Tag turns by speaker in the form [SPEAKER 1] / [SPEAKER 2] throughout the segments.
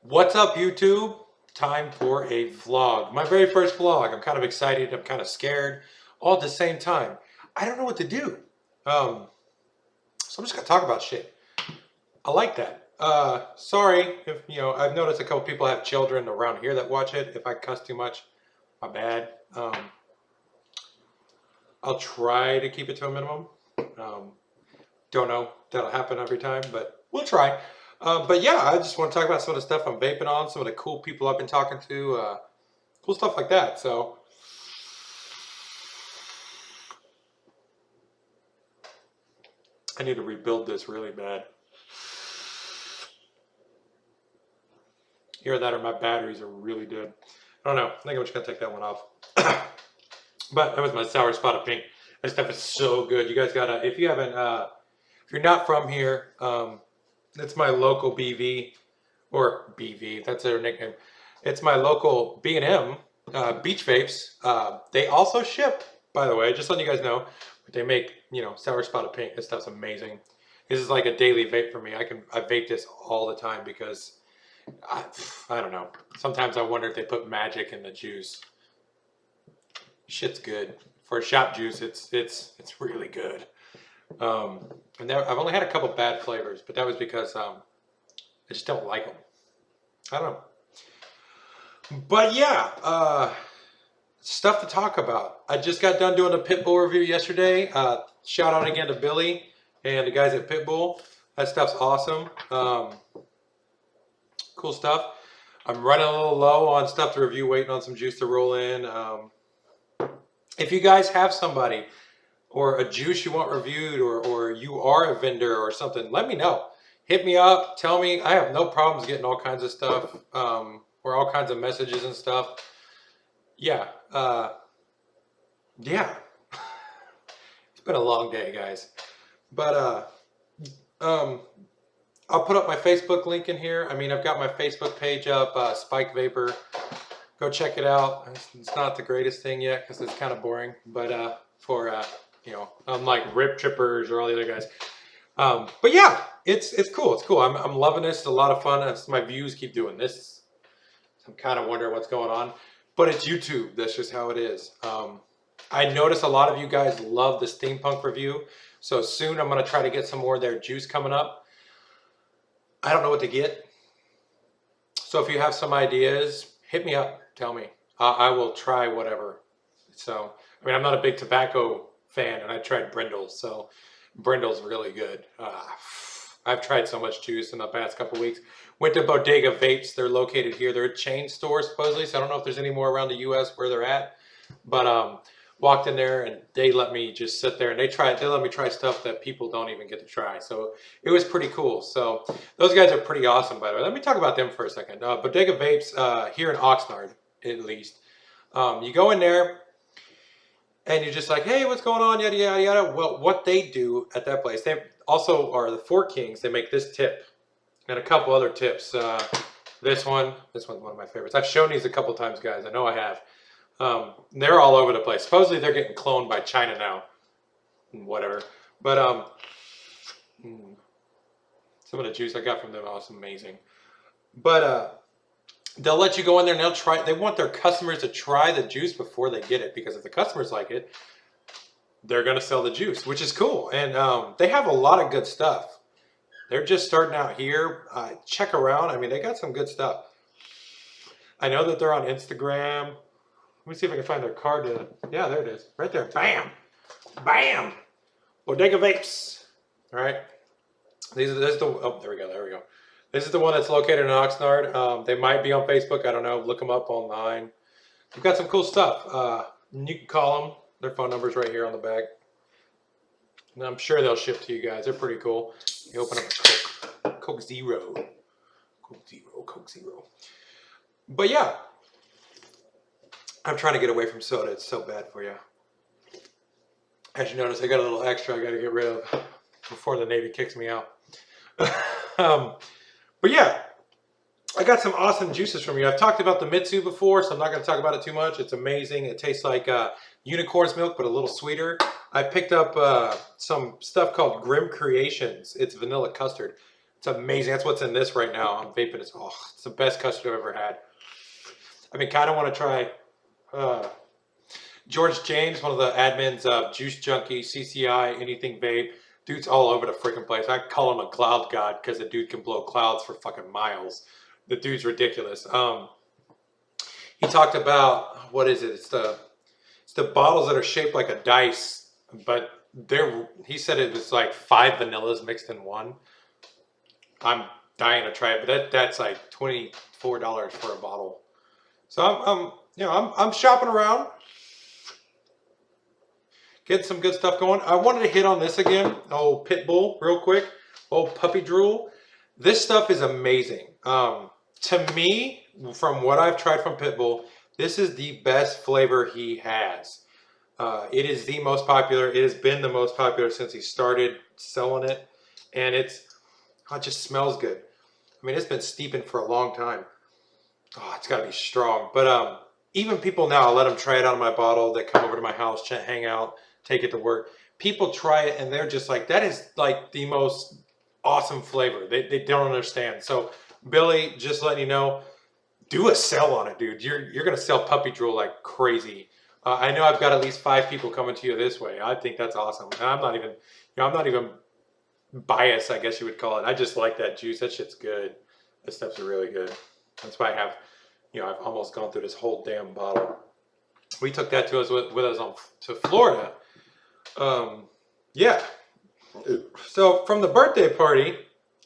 [SPEAKER 1] What's up, YouTube? Time for a vlog. My very first vlog. I'm kind of excited. I'm kind of scared. All at the same time. I don't know what to do. So I'm just gonna talk about shit. I like that. Sorry if I've noticed a couple people have children around here that watch it. If I cuss too much, my bad. I'll try to keep it to a minimum. Um, don't know if that'll happen every time, but we'll try. But yeah, I just want to talk about some of the stuff I'm vaping on, some of the cool people I've been talking to, cool stuff like that. So I need to rebuild this really bad. Either that or my batteries are really dead. I don't know. I think I'm just gonna take that one off. But that was my sour spot of pink. That stuff is so good. You guys gotta, if you haven't, if you're not from here, it's my local BV, or BV, that's their nickname. It's my local B&M, Beach Vapes. They also ship, by the way, just letting you guys know. They make, sour spotted pink. This stuff's amazing. This is like a daily vape for me. I vape this all the time because I don't know. Sometimes I wonder if they put magic in the juice. Shit's good. For a shop juice, it's really good. And I've only had a couple bad flavors, but that was because I just don't like them. I don't know. But yeah, stuff to talk about. I just got done doing a Pitbull review yesterday. Shout out again to Billy and the guys at Pitbull. That stuff's awesome. Cool stuff. I'm running a little low on stuff to review, waiting on some juice to roll in. If you guys have somebody or a juice you want reviewed, or you are a vendor or something, let me know. Hit me up, tell me. I have no problems getting all kinds of stuff, or all kinds of messages and stuff. Yeah, yeah. It's been a long day, guys. But I'll put up my Facebook link in here. I mean, I've got my Facebook page up, Spike Vapor. Go check it out. It's not the greatest thing yet because it's kind of boring, but unlike Rip Trippers or all the other guys. But yeah, it's cool. It's cool. I'm loving this. It's a lot of fun. My views keep doing this. I'm kind of wondering what's going on, but it's YouTube. That's just how it is. I notice a lot of you guys love the steampunk review, so soon I'm going to try to get some more of their juice coming up. I don't know what to get, so if you have some ideas, hit me up. Tell me. I will try whatever. So, I mean, I'm not a big tobacco fan, and I tried Brindle's, so Brindle's really good. I've tried so much juice in the past couple weeks. Went to Bodega Vapes. They're located here. They're a chain store, supposedly, so I don't know if there's any more around the U.S. where they're at. But walked in there, and they let me just sit there, and they let me try stuff that people don't even get to try. So it was pretty cool. So those guys are pretty awesome, by the way. Let me talk about them for a second. Bodega Vapes here in Oxnard, at least. You go in there, and you're just like, hey, what's going on, yada, yada, yada. Well, what they do at that place, they also are the Four Kings. They make this tip and a couple other tips. This one's one of my favorites. I've shown these a couple times, guys. I know I have. They're all over the place. Supposedly they're getting cloned by China now. Whatever. But some of the juice I got from them was amazing. But they'll let you go in there and they'll try. They want their customers to try the juice before they get it, because if the customers like it, they're going to sell the juice, which is cool. And they have a lot of good stuff. They're just starting out here. Check around. I mean, they got some good stuff. I know that they're on Instagram. Let me see if I can find their card. Yeah, there it is. Right there. Bam. Bam. Bodega Vapes. All right. Oh, there we go. There we go. This is the one that's located in Oxnard. They might be on Facebook. I don't know. Look them up online. They've got some cool stuff. You can call them. Their phone number's right here on the back. And I'm sure they'll ship to you guys. They're pretty cool. You open up a Coke Zero. Coke Zero. But yeah. I'm trying to get away from soda. It's so bad for you. As you notice, I got a little extra I got to get rid of before the Navy kicks me out. But yeah, I got some awesome juices from you. I've talked about the Mitsu before, so I'm not going to talk about it too much. It's amazing. It tastes like unicorn's milk, but a little sweeter. I picked up some stuff called Grim Creations. It's vanilla custard. It's amazing. That's what's in this right now. I'm vaping. It's the best custard I've ever had. I mean, kind of want to try George James, one of the admins of Juice Junkie, CCI, Anything Vape. Dude's all over the freaking place. I call him a cloud god because the dude can blow clouds for fucking miles. The dude's ridiculous. He talked about, what is it? It's the bottles that are shaped like a dice, but he said it was like 5 vanillas mixed in one. I'm dying to try it, but that's like $24 for a bottle. So I'm shopping around, getting some good stuff going. I wanted to hit on this again. Oh, Pitbull, real quick. Oh, Puppy Drool. This stuff is amazing. To me, from what I've tried from Pitbull, this is the best flavor he has. It is the most popular. It has been the most popular since he started selling it, and it just smells good. I mean, it's been steeping for a long time. Oh, it's got to be strong. But even people now, I'll let them try it out of my bottle. They come over to my house, hang out, take it to work. People try it, and they're just like, that is like the most awesome flavor. They don't understand. So, Billy, just letting you know, do a sell on it, dude. You're going to sell Puppy Drool like crazy. I know I've got at least 5 people coming to you this way. I think that's awesome. And I'm not even biased, I guess you would call it. I just like that juice. That shit's good. That stuff's really good. That's why I've almost gone through this whole damn bottle. We took that with us to Florida. Yeah. So from the birthday party,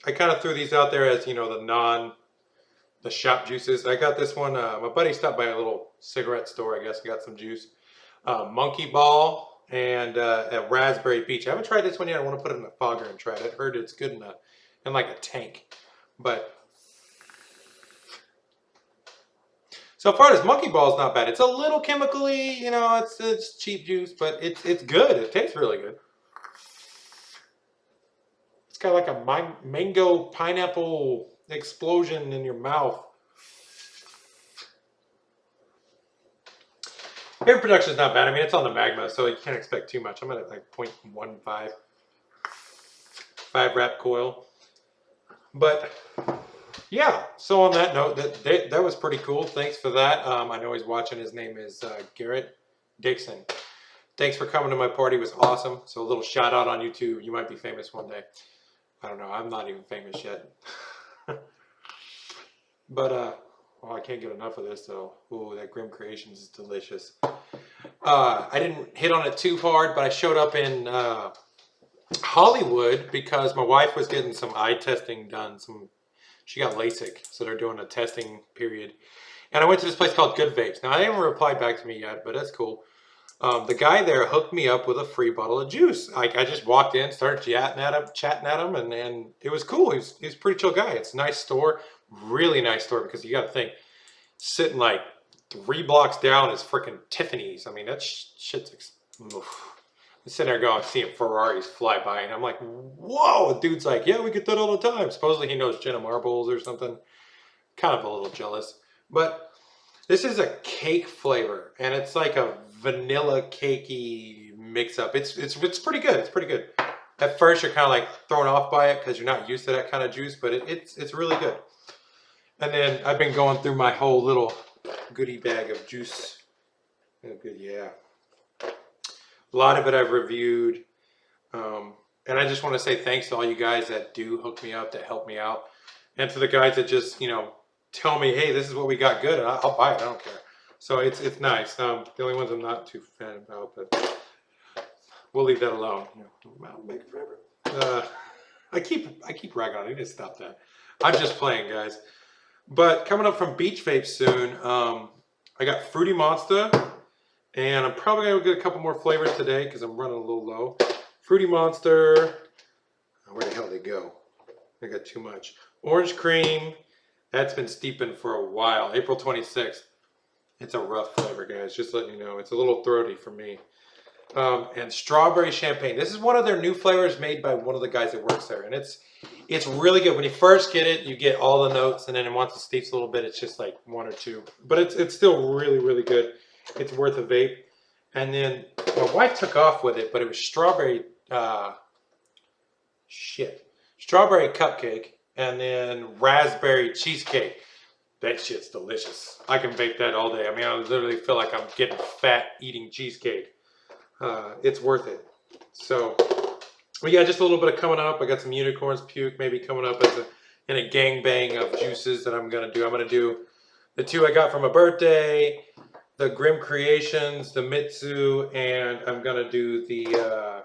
[SPEAKER 1] I kind of threw these out there as, the shop juices. I got this one. My buddy stopped by a little cigarette store, I guess. I got some juice. Monkey Ball and a Raspberry Peach. I haven't tried this one yet. I want to put it in a fogger and try it. I heard it's good in like a tank. But so far, this Monkey Ball is not bad. It's a little chemically, it's cheap juice, but it's good. It tastes really good. It's got like a mango pineapple explosion in your mouth. Vapor production is not bad. I mean, it's on the Magma, so you can't expect too much. I'm at like 0.15, 5 wrap coil. But yeah, so on that note, that was pretty cool. Thanks for that. I know he's watching. His name is Garrett Dixon. Thanks for coming to my party. It was awesome. So a little shout out on YouTube. You might be famous one day. I don't know. I'm not even famous yet. But I can't get enough of this though. Ooh, that Grim Creations is delicious. I didn't hit on it too hard, but I showed up in Hollywood because my wife was getting some eye testing done. She got LASIK, so they're doing a testing period. And I went to this place called Good Vapes. Now, they haven't replied back to me yet, but that's cool. The guy there hooked me up with a free bottle of juice. I just walked in, started chatting at him, and it was cool. He's a pretty chill guy. It's a nice store, really nice store, because you got to think, sitting like 3 blocks down is freaking Tiffany's. I mean, that shit's... Oof. I'm sitting there going, seeing Ferraris fly by, and I'm like, whoa! The dude's like, yeah, we get that all the time. Supposedly he knows Jenna Marbles or something. Kind of a little jealous. But this is a cake flavor, and it's like a vanilla cakey mix-up. It's pretty good. It's pretty good. At first, you're kind of like thrown off by it because you're not used to that kind of juice, but it's really good. And then I've been going through my whole little goodie bag of juice. Oh, good, yeah. A lot of it I've reviewed. And I just want to say thanks to all you guys that do hook me up, that help me out. And to the guys that just, tell me, hey, this is what we got good, and I'll buy it. I don't care. So it's nice. The only ones I'm not too fan about, but we'll leave that alone. Mountain Maker forever. I keep ragging on it. I need to stop that. I'm just playing, guys. But coming up from Beach Vape soon, I got Fruity Monster. And I'm probably going to get a couple more flavors today because I'm running a little low. Fruity Monster. Where the hell did they go? I got too much. Orange Cream. That's been steeping for a while. April 26th. It's a rough flavor, guys. Just letting you know. It's a little throaty for me. And Strawberry Champagne. This is one of their new flavors made by one of the guys that works there. And it's really good. When you first get it, you get all the notes. And then once it steeps a little bit, it's just like 1 or 2. But it's still really, really good. It's worth a vape. And then my wife took off with it, but it was strawberry, strawberry cupcake. and then raspberry cheesecake. That shit's delicious. I can bake that all day. I mean, I literally feel like I'm getting fat eating cheesecake. It's worth it. So, but yeah, just a little bit of coming up. I got some unicorns puke maybe coming up in a gangbang of juices that I'm gonna do. I'm gonna do the 2 I got for my birthday, the Grim Creations, the Mitsu, and I'm gonna do the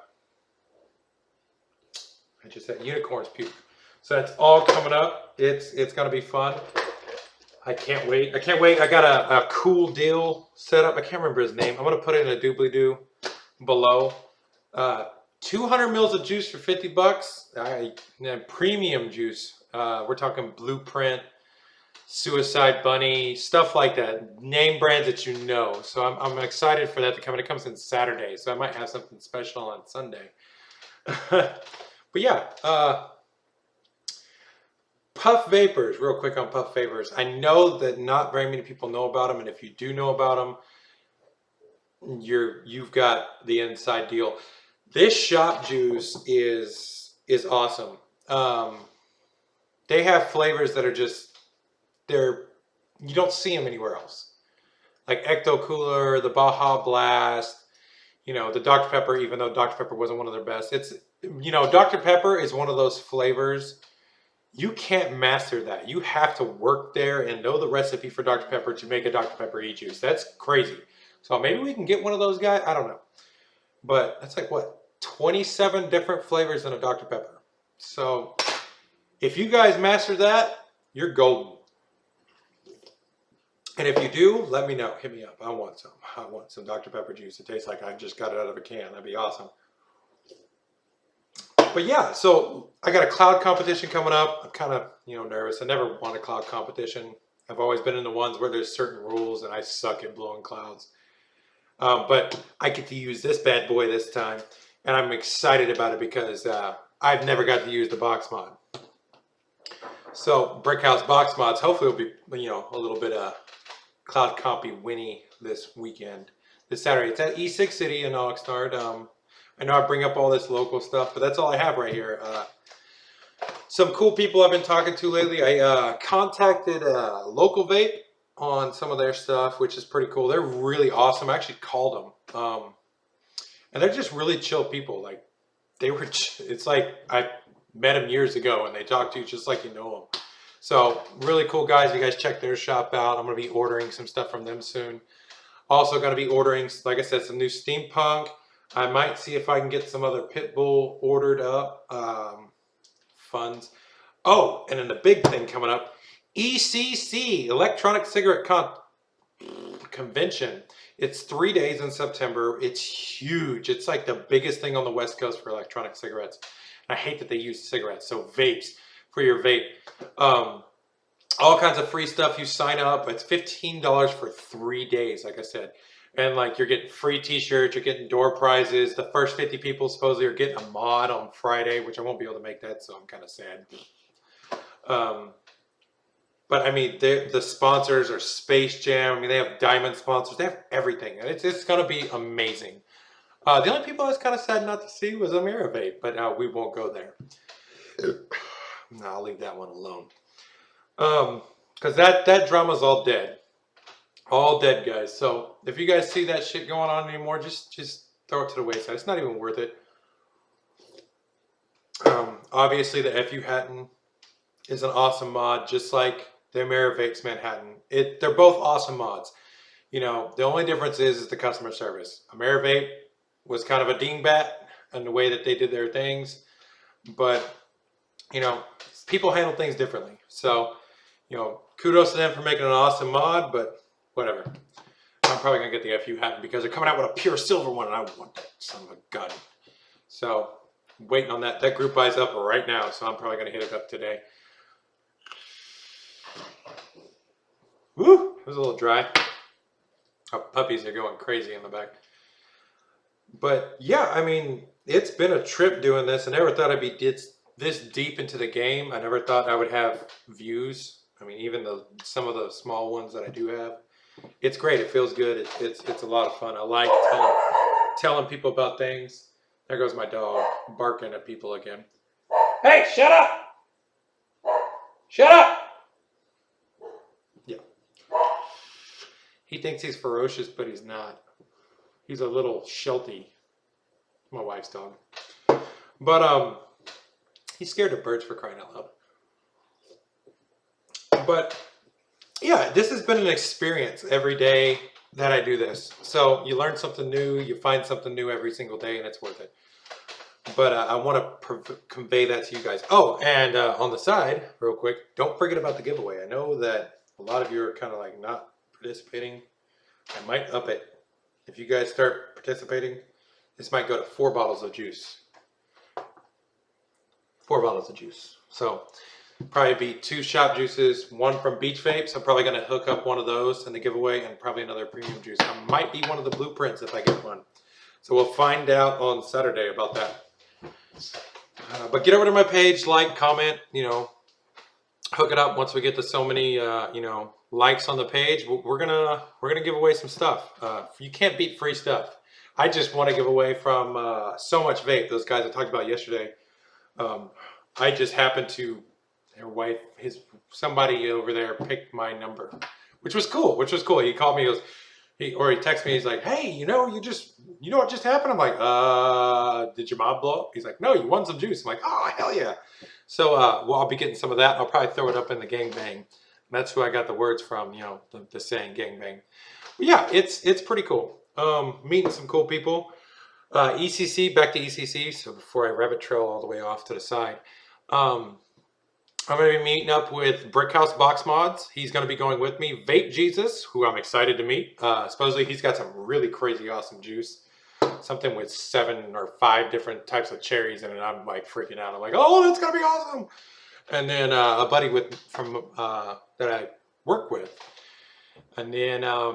[SPEAKER 1] I just said unicorns puke. So that's all coming up. It's gonna be fun. I can't wait. I can't wait. I got a cool deal set up. I can't remember his name. I'm gonna put it in a doobly-doo below. 200 mils of juice for 50 bucks. Premium juice. We're talking Blueprint, Suicide Bunny, stuff like that. Name brands that you know. So I'm excited for that to come in. It comes in Saturday, so I might have something special on Sunday. But yeah, Puff Vapors, real quick on Puff Vapors. I know that not very many people know about them, and if you do know about them, you've got the inside deal. This shop juice is awesome. They have flavors that are just you don't see them anywhere else. Like Ecto Cooler, the Baja Blast, you know, the Dr. Pepper, even though Dr. Pepper wasn't one of their best. It's, you know, Dr. Pepper is one of those flavors. You can't master that. You have to work there and know the recipe for Dr. Pepper to make a Dr. Pepper e-juice. That's crazy. So maybe we can get one of those guys. I don't know. But that's like, what, 27 different flavors in a Dr. Pepper. So if you guys master that, you're golden. And if you do, let me know. Hit me up. I want some. I want some Dr. Pepper juice. It tastes like I just got it out of a can. That'd be awesome. But yeah, so I got a cloud competition coming up. I'm kind of, you know, nervous. I never won a cloud competition. I've always been in the ones where there's certain rules and I suck at blowing clouds. But I get to use this bad boy this time. And I'm excited about it because I've never got to use the box mod. So Brickhouse box mods, hopefully will be, you know, a little bit cloud compy winny this weekend. This Saturday. It's at E6 City in Oxnard. I know I bring up all this local stuff, but that's all I have right here. Some cool people I've been talking to lately. I contacted Local Vape on some of their stuff, which is pretty cool. They're really awesome. I actually called them. And they're just really chill people. Like, they were, it's like I met them years ago and they talk to you just like you know them. So, really cool guys. You guys check their shop out. I'm going to be ordering some stuff from them soon. Also going to be ordering, like I said, some new Steampunk. I might see if I can get some other Pitbull ordered up. Funds. Oh, and then the big thing coming up, ECC, Electronic Cigarette Convention. It's 3 days in September. It's huge. It's like the biggest thing on the West Coast for electronic cigarettes. I hate that they use cigarettes. So vapes for your vape. All kinds of free stuff. You sign up. It's $15 for 3 days, like I said. And like you're getting free t-shirts, you're getting door prizes. The first 50 people supposedly are getting a mod on Friday, which I won't be able to make that, so I'm kind of sad. But I mean, the sponsors are Space Jam. I mean, they have diamond sponsors. They have everything. And it's going to be amazing. The only people I was kind of sad not to see was Amerivape, but we won't go there. No, I'll leave that one alone. Because that drama's all dead. All dead, guys. So if you guys see that shit going on anymore, just throw it to the wayside. It's not even worth it. Obviously, the FU Hatton is an awesome mod, just like the Amerivape's Manhattan. They're both awesome mods. You know, the only difference is the customer service. Amerivape was kind of a dingbat in the way that they did their things, but you know, people handle things differently. So, you know, kudos to them for making an awesome mod, but whatever. I'm probably going to get the FU Hatton because they're coming out with a pure silver one, and I want that son of a gun. So, waiting on that. That group buys up right now, so I'm probably going to hit it up today. Woo! It was a little dry. Oh, puppies are going crazy in the back. But, yeah, I mean, it's been a trip doing this. I never thought I'd be this deep into the game. I never thought I would have views. I mean, even some of the small ones that I do have. It's great. It feels good. It's a lot of fun. I like telling people about things. There goes my dog barking at people again. Hey, shut up! Shut up! Yeah. He thinks he's ferocious, but he's not. He's a little Sheltie. My wife's dog. But he's scared of birds, for crying out loud. But yeah, this has been an experience every day that I do this. So you learn something new, you find something new every single day, and it's worth it. But I want to convey that to you guys. Oh, and on the side, real quick, don't forget about the giveaway. I know that a lot of you are kind of like not participating. I might up it. If you guys start participating, this might go to 4 bottles of juice. 4 bottles of juice. So probably be 2 shop juices, 1 from Beach Vapes. I'm probably going to hook up one of those in the giveaway, and probably another premium juice. I might be one of the blueprints if I get one. So we'll find out on Saturday about that. But get over to my page, like, comment, hook it up once we get to so many, likes on the page. We're gonna give away some stuff. You can't beat free stuff. I just want to give away from So Much Vape. Those guys I talked about yesterday. I just happened to, their wife, somebody over there picked my number, which was cool. He called me. He texted me. He's like, "Hey, you know what just happened?" I'm like, "Did your mom blow up?" He's like, "No, you won some juice." I'm like, "Oh, hell yeah!" So, I'll be getting some of that. I'll probably throw it up in the gangbang. And that's who I got the words from. The saying gangbang. But yeah, it's pretty cool. Meeting some cool people. ECC, back to ECC. So before I rabbit trail all the way off to the side, I'm going to be meeting up with Brickhouse Box Mods. He's going to be going with me. Vape Jesus, who I'm excited to meet. Supposedly he's got some really crazy awesome juice. Something with 7 or 5 different types of cherries in it. I'm like freaking out. I'm like, oh, that's going to be awesome. And then a buddy that I work with. And then I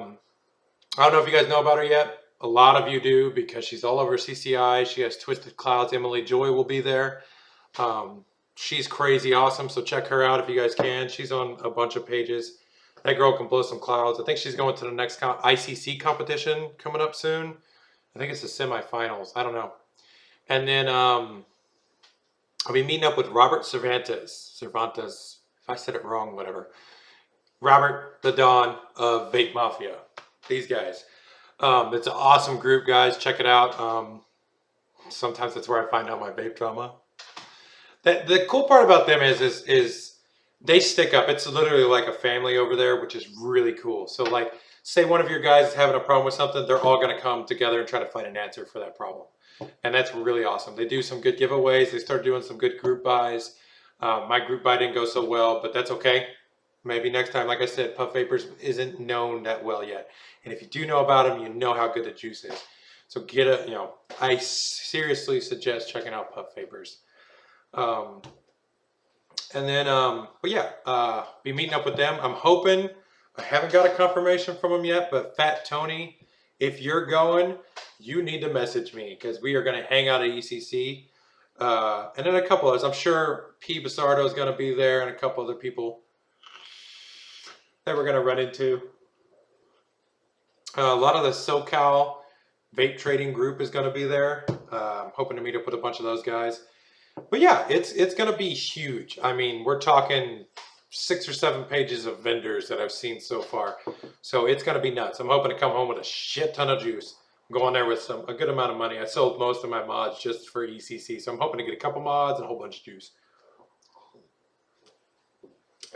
[SPEAKER 1] don't know if you guys know about her yet. A lot of you do because she's all over CCI. She has Twisted Clouds. Emily Joy will be there. She's crazy awesome, so check her out if you guys can. She's on a bunch of pages. That girl can blow some clouds. I think she's going to the next ICC competition coming up soon. I think it's the semifinals. I don't know. And then I'll be meeting up with Robert Cervantes. If I said it wrong, whatever. Robert the Don of Vape Mafia. These guys. It's an awesome group, guys. Check it out. Sometimes that's where I find out my vape drama. The cool part about them is they stick up. It's literally like a family over there, which is really cool. So like, say one of your guys is having a problem with something, they're all going to come together and try to find an answer for that problem. And that's really awesome. They do some good giveaways. They start doing some good group buys. My group buy didn't go so well, but that's okay. Maybe next time. Like I said, Puff Vapors isn't known that well yet. And if you do know about them, you know how good the juice is. So I seriously suggest checking out Puff Vapors. And then, but yeah, be meeting up with them. I'm hoping, I haven't got a confirmation from them yet, but Fat Tony, if you're going, you need to message me because we are going to hang out at ECC. And then a couple others. I'm sure P. Basardo is going to be there and a couple other people that we're going to run into. A lot of the SoCal vape trading group is going to be there. I'm hoping to meet up with a bunch of those guys. But yeah, it's going to be huge. I mean, we're talking 6 or 7 pages of vendors that I've seen so far. So it's going to be nuts. I'm hoping to come home with a shit ton of juice. I'm going there with a good amount of money. I sold most of my mods just for ECC. So I'm hoping to get a couple mods and a whole bunch of juice.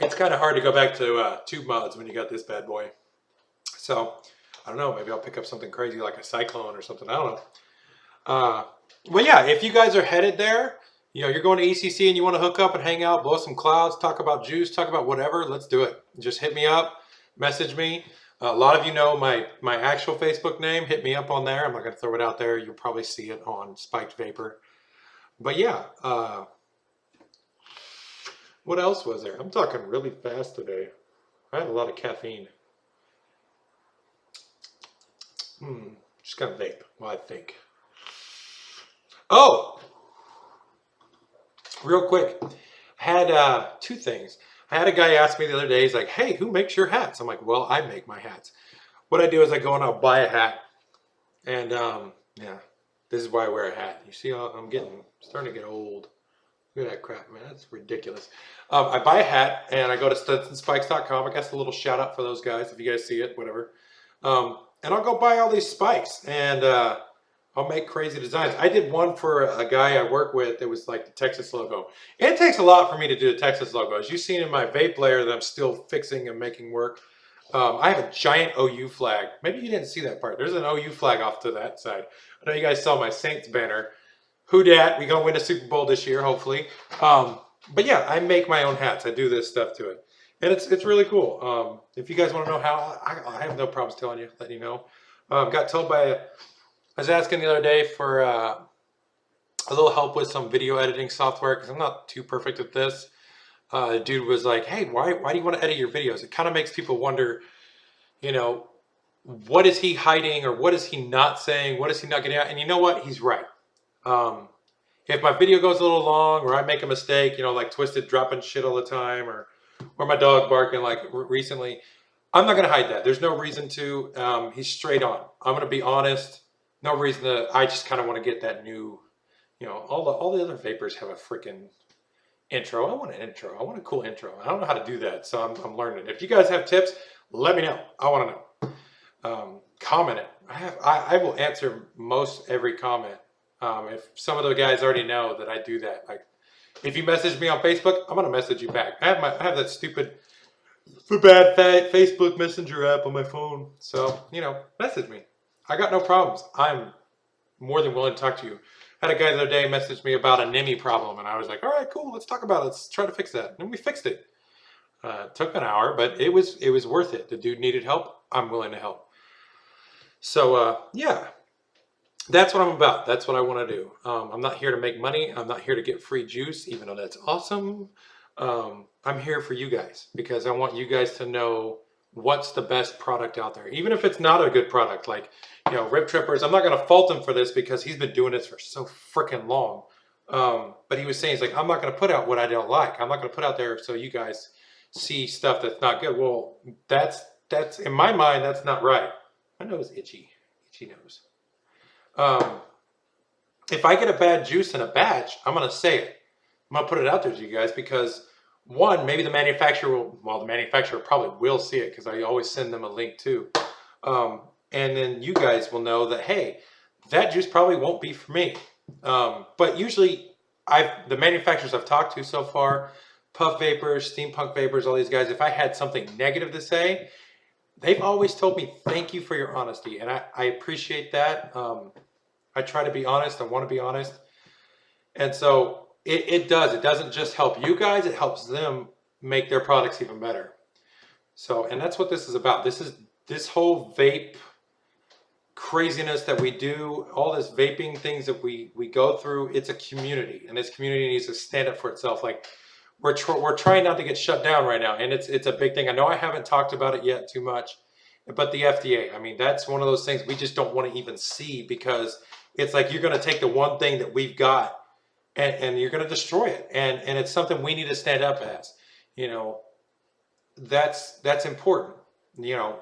[SPEAKER 1] It's kind of hard to go back to tube mods when you got this bad boy. So I don't know. Maybe I'll pick up something crazy like a Cyclone or something. I don't know. Well, yeah, if you guys are headed there, you're going to ECC and you want to hook up and hang out, blow some clouds, talk about juice, talk about whatever, let's do it. Just hit me up, message me. A lot of you know my actual Facebook name. Hit me up on there. I'm not going to throw it out there. You'll probably see it on Spiked Vapor. But yeah, what else was there? I'm talking really fast today. I had a lot of caffeine. Just gonna vape while I think. Oh! Real quick, I had 2 things. I had a guy ask me the other day, he's like, hey, who makes your hats? I'm like, well, I make my hats. What I do is I go and I'll buy a hat. And yeah, this is why I wear a hat. You see, I'm starting to get old. Look at that crap, man. That's ridiculous. I buy a hat and I go to StetsonSpikes.com. I guess a little shout out for those guys if you guys see it, whatever. And I'll go buy all these spikes and I'll make crazy designs. I did one for a guy I work with. It was like the Texas logo. It takes a lot for me to do the Texas logo. As you've seen in my vape layer that I'm still fixing and making work. I have a giant OU flag. Maybe you didn't see that part. There's an OU flag off to that side. I know you guys saw my Saints banner. Who dat? We gonna win a Super Bowl this year, hopefully. But yeah, I make my own hats. I do this stuff to it, and it's really cool. If you guys want to know how, I have no problems telling you, letting you know. Got told by I was asking the other day for a little help with some video editing software because I'm not too perfect at this. The dude was like, "Hey, why do you want to edit your videos?" It kind of makes people wonder, you know, what is he hiding or what is he not saying? What is he not getting out? And you know what? He's right. If my video goes a little long or I make a mistake, you know, like Twisted dropping shit all the time or my dog barking like recently, I'm not going to hide that. There's no reason to. He's straight on. I'm going to be honest. No reason to. I just kind of want to get that new, you know, all the other vapors have a freaking intro. I want an intro. I want a cool intro. I don't know how to do that, so I'm learning. If you guys have tips, let me know. I want to know. Comment it. I will answer most every comment. If some of the guys already know that I do that, like if you message me on Facebook, I'm gonna message you back. I have that stupid bad Facebook Messenger app on my phone, so you know, message me. I got no problems. I'm more than willing to talk to you. I had a guy the other day message me about a NIMI problem, and I was like, all right, cool, let's talk about it. Let's try to fix that. And we fixed it. It took an hour, but it was worth it. The dude needed help. I'm willing to help. So yeah, that's what I'm about. That's what I want to do. I'm not here to make money. I'm not here to get free juice, even though that's awesome. I'm here for you guys because I want you guys to know what's the best product out there. Even if it's not a good product, like, you know, Rip Trippers, I'm not going to fault him for this because he's been doing this for so freaking long. But he was saying, he's like, I'm not going to put out what I don't like. I'm not going to put out there so you guys see stuff that's not good. Well, that's in my mind, that's not right. My nose itchy. Itchy nose. If I get a bad juice in a batch, I'm going to say it. I'm going to put it out there to you guys because one, maybe the manufacturer will, well, the manufacturer probably will see it because I always send them a link too. And then you guys will know that, hey, that juice probably won't be for me. But usually the manufacturers I've talked to so far, Puff Vapors, Steampunk Vapors, all these guys, if I had something negative to say, they've always told me, thank you for your honesty. And I appreciate that. I try to be honest. I want to be honest. And so it does. It doesn't just help you guys. It helps them make their products even better. So, and that's what this is about. This whole vape craziness that we do, all this vaping things that we go through, it's a community. And this community needs to stand up for itself. Like, we're trying not to get shut down right now. And it's a big thing. I know I haven't talked about it yet too much, but the FDA, I mean, that's one of those things we just don't want to even see because it's like you're going to take the one thing that we've got and you're going to destroy it. And it's something we need to stand up as, you know, that's important, you know,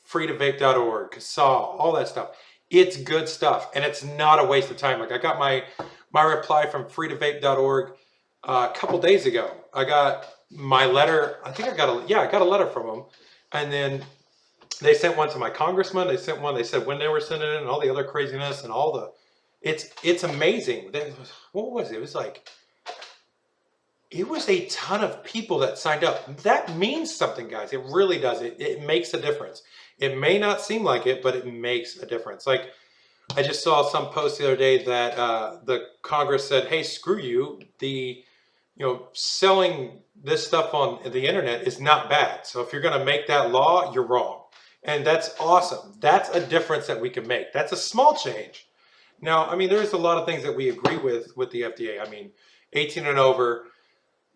[SPEAKER 1] freetovape.org, CASAW, all that stuff. It's good stuff. And it's not a waste of time. Like I got my reply from freetovape.org a couple days ago. I got my letter. I think I got a letter from them. And then they sent one to my congressman. They sent one. They said when they were sending it and all the other craziness and all the, it's amazing. What was it? It was like, it was a ton of people that signed up. That means something, guys. It really does. It makes a difference. It may not seem like it, but it makes a difference. Like I just saw some post the other day that the Congress said, hey, screw you. Selling this stuff on the internet is not bad. So if you're going to make that law, you're wrong. And that's awesome. That's a difference that we can make. That's a small change. Now, I mean, there's a lot of things that we agree with the FDA. I mean, 18 and over,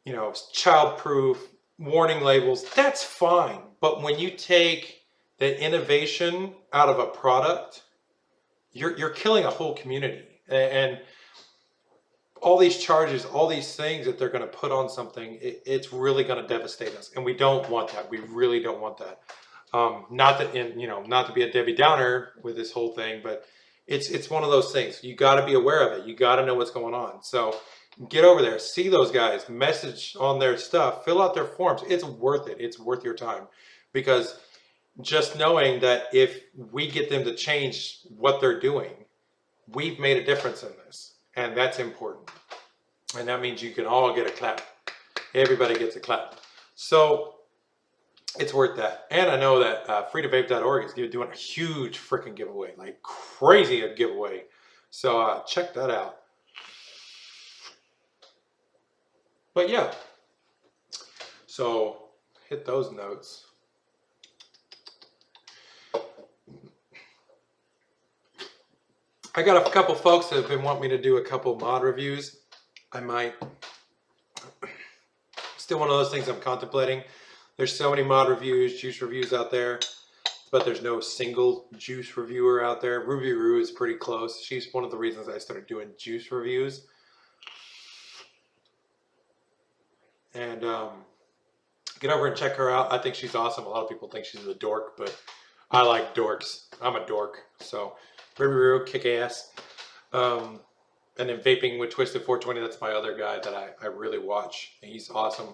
[SPEAKER 1] you know, child-proof, warning labels, that's fine. But when you take the innovation out of a product, you're killing a whole community. And all these charges, all these things that they're going to put on something, it's really going to devastate us. And we don't want that. We really don't want that. Not to be a Debbie Downer with this whole thing, but it's one of those things. You got to be aware of it. You got to know what's going on. So Get over there, see those guys, message on their stuff, fill out their forms. It's worth it. It's worth your time, because just knowing that if we get them to change what they're doing, we've made a difference in this, and that's important. And that means you can all get a clap. Everybody gets a clap. So it's worth that. And I know that freetovape.org is doing a huge freaking giveaway, like crazy a giveaway. So check that out. But yeah, so hit those notes. I got a couple folks that have been wanting me to do a couple mod reviews. I might. Still one of those things I'm contemplating. There's so many mod reviews, juice reviews out there, but there's no single juice reviewer out there. Ruby Roo is pretty close. She's one of the reasons I started doing juice reviews. And get over and check her out. I think she's awesome. A lot of people think she's a dork, but I like dorks. I'm a dork. So Ruby Roo, kick ass. And then Vaping with Twisted 420, that's my other guy that I really watch. He's awesome.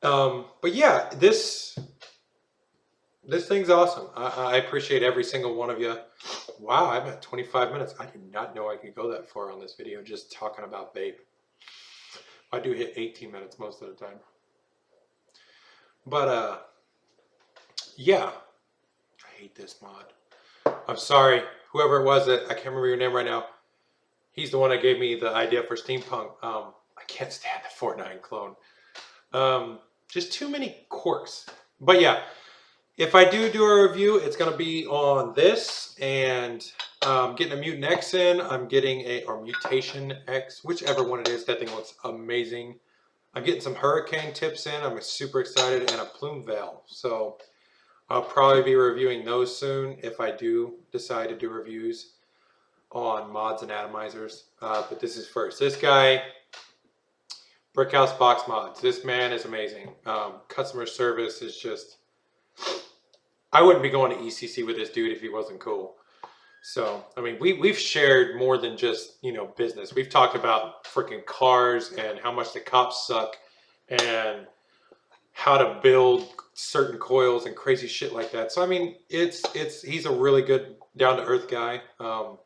[SPEAKER 1] But yeah, this thing's awesome. I appreciate every single one of you. Wow, I'm at 25 minutes. I did not know I could go that far on this video just talking about vape. I do hit 18 minutes most of the time. But yeah, I hate this mod. I'm sorry, whoever it was that, I can't remember your name right now. He's the one that gave me the idea for Steampunk. I can't stand the Fortnite clone. Just too many quirks. But yeah, if I do a review, it's going to be on this, and getting a Mutant X in. I'm getting or Mutation X, whichever one it is. That thing looks amazing. I'm getting some Hurricane tips in. I'm super excited, and a Plume Veil. So I'll probably be reviewing those soon if I do decide to do reviews on mods and atomizers. But this is first. This guy, Brickhouse Box Mods. This man is amazing. Customer service is just... I wouldn't be going to ECC with this dude if he wasn't cool. So, I mean, we've shared more than just, you know, business. We've talked about freaking cars and how much the cops suck and how to build certain coils and crazy shit like that. So, I mean, he's a really good down-to-earth guy. And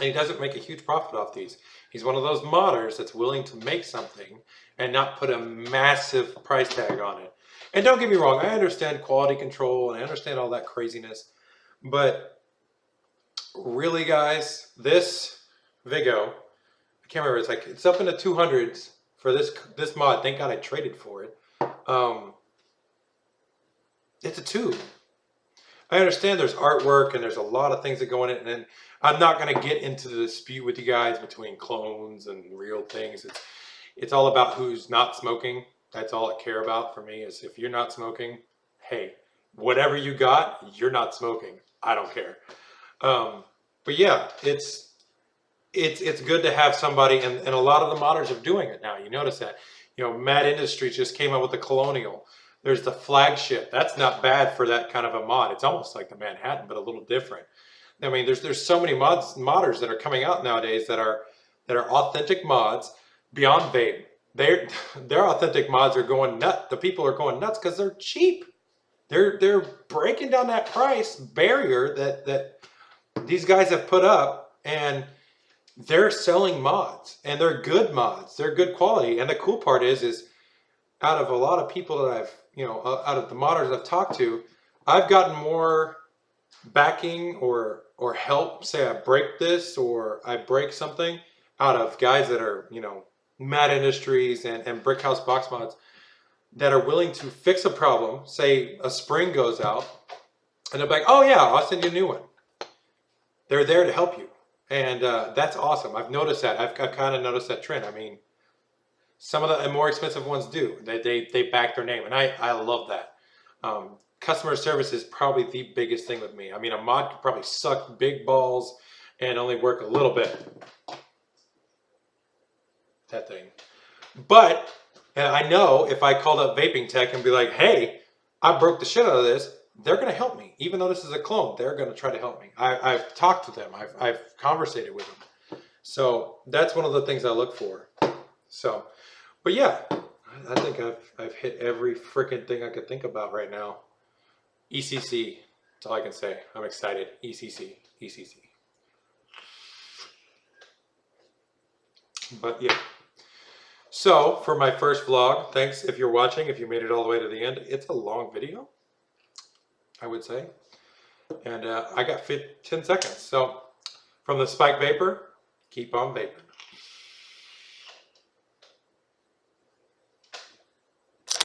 [SPEAKER 1] he doesn't make a huge profit off these. He's one of those modders that's willing to make something and not put a massive price tag on it. And don't get me wrong, I understand quality control and I understand all that craziness, but really, guys, this Vigo, I can't remember, it's up in the 200s for this mod. Thank God I traded for it. It's a tube. I understand there's artwork and there's a lot of things that go in it, and I'm not going to get into the dispute with you guys between clones and real things. It's all about who's not smoking. That's all I care about for me, is if you're not smoking, hey, whatever you got, you're not smoking. I don't care. But yeah, it's good to have somebody, and a lot of the modders are doing it now. You notice that. You know, Mad Industries just came out with the Colonial. There's the Flagship. That's not bad for that kind of a mod. It's almost like the Manhattan, but a little different. I mean, there's so many modders that are coming out nowadays that are authentic mods beyond vape. Their authentic mods are going nuts. The people are going nuts because they're cheap. They're breaking down that price barrier that these guys have put up, and they're selling mods, and they're good mods. They're good quality. And the cool part is out of a lot of people that I've, out of the modders I've talked to, I've gotten more backing or help. Say I break this or I break something out of guys that are, Mad Industries and Brickhouse Box Mods that are willing to fix a problem. Say a spring goes out, and they're like, oh yeah, I'll send you a new one. They're there to help you. And that's awesome. I've noticed that. I've kind of noticed that trend. I mean, some of the more expensive ones do. They back their name, and I love that. Customer service is probably the biggest thing with me. I mean, a mod could probably suck big balls and only work a little bit. That thing. But I know if I called up Vaping Tech and be like, hey, I broke the shit out of this, they're going to help me. Even though this is a clone, they're going to try to help me. I've talked to them. I've conversated with them. So that's one of the things I look for. So, but yeah, I think I've hit every freaking thing I could think about right now. ECC, that's all I can say. I'm excited. ECC, ECC. But yeah. So for my first vlog, thanks if you're watching, if you made it all the way to the end. It's a long video, I would say. And I got 10 seconds. So from the Spike Vapor, keep on vaping.